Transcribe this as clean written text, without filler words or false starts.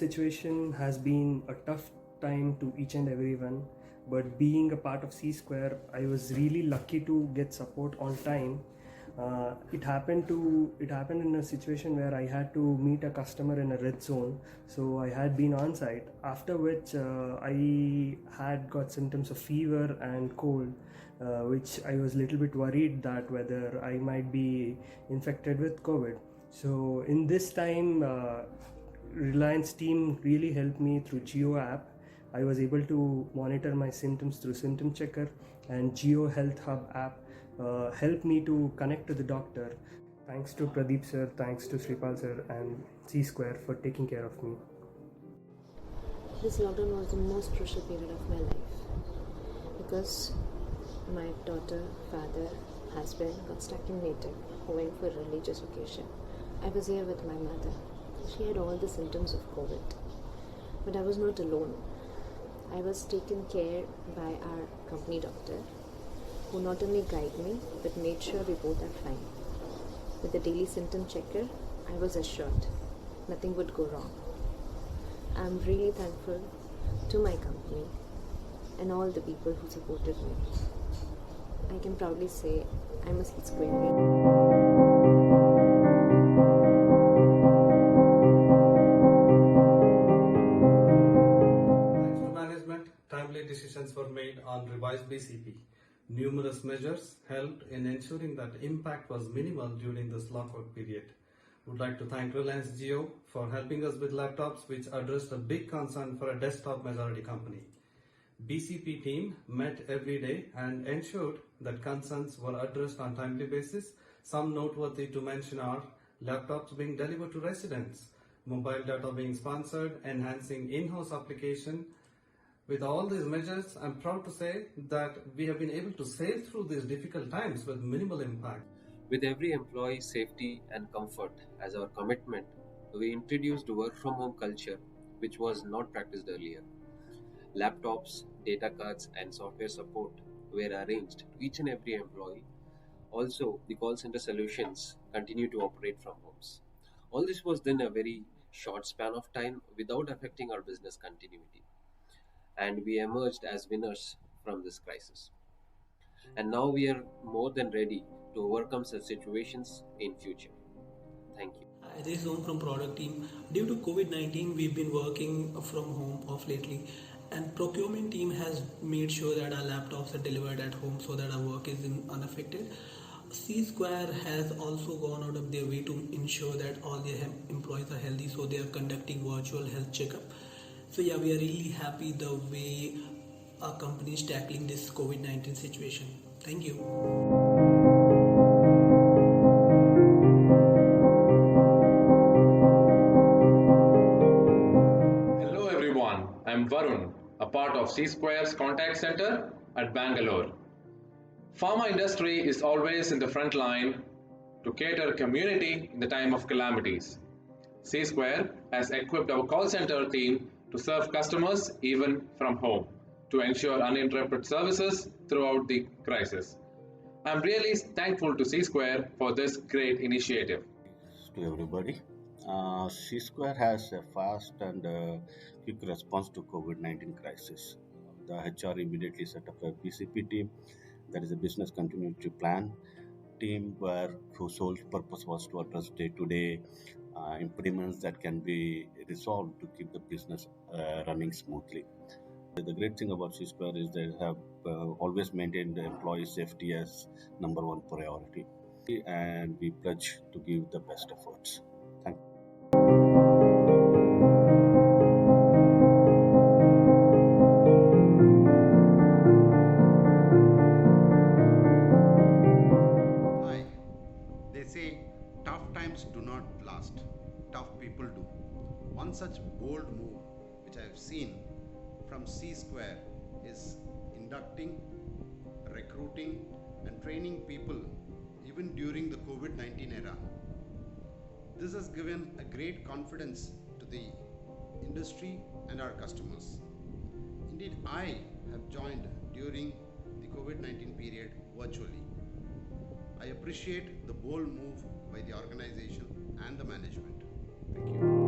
situation has been a tough time to each and everyone, but being a part of C Square, I was really lucky to get support on time. It happened in a situation where I had to meet a customer in a red zone, so I had been on site. After which I had got symptoms of fever and cold, which I was a little bit worried that whether I might be infected with COVID. So in this time, Reliance team really helped me through Geo app. I was able to monitor my symptoms through Symptom Checker, and Geo Health Hub app helped me to connect to the doctor. Thanks to Pradeep sir, thanks to Sripal sir and C Square for taking care of me. This lockdown was the most crucial period of my life because my daughter, father, husband got stuck in native owing for a religious occasion. I was here with my mother. She had all the symptoms of COVID, but I was not alone. I was taken care by our company doctor, who not only guided me but made sure we both are fine. With the daily symptom checker, I was assured nothing would go wrong. I'm really thankful to my company and all the people who supported me. I can proudly say I'm a C Square mate. Thanks to management, timely decisions were made on revised BCP. Numerous measures helped in ensuring that impact was minimal during this lockout period. Would like to thank Reliance Jio for helping us with laptops, which addressed a big concern for a desktop majority company. BCP team met every day and ensured that concerns were addressed on timely basis. Some noteworthy to mention are laptops being delivered to residents, mobile data being sponsored, enhancing in-house application. With all these measures, I'm proud to say that we have been able to sail through these difficult times with minimal impact. With every employee's safety and comfort as our commitment, we introduced work from home culture, which was not practiced earlier. Laptops, data cards, and software support were arranged to each and every employee. Also, the call center solutions continue to operate from homes. All this was done in a very short span of time without affecting our business continuity. And we emerged as winners from this crisis. And now we are more than ready to overcome such situations in future. Thank you. Hi, this is Om from product team. Due to COVID-19, we've been working from home of lately, and procurement team has made sure that our laptops are delivered at home so that our work is unaffected. C Square has also gone out of their way to ensure that all their employees are healthy, so they are conducting virtual health checkup. So yeah, we are really happy the way our company is tackling this COVID-19 situation. Thank you. Hello everyone, I'm Varun, a part of C Square's contact center at Bangalore. Pharma industry is always in the front line to cater community in the time of calamities. C Square has equipped our call center team to serve customers even from home to ensure uninterrupted services throughout the crisis. I'm really thankful to C Square for this great initiative. To everybody. C Square has a fast and quick response to COVID-19 crisis. The HR immediately set up a BCP team, that is a business continuity plan team, whose sole purpose was to address day-to-day impediments that can be resolved to keep the business running smoothly. The great thing about C Square is they have always maintained the employee safety as number one priority, and we pledge to give the best efforts. Thank you. Hi. They say tough times do not last, tough people do. One such bold move which I have seen from C Square is inducting, recruiting, and training people even during the COVID 19 era. This has given a great confidence to the industry and our customers. Indeed, I have joined during the COVID 19 period virtually. I appreciate the bold move by the organization and the management. Thank you.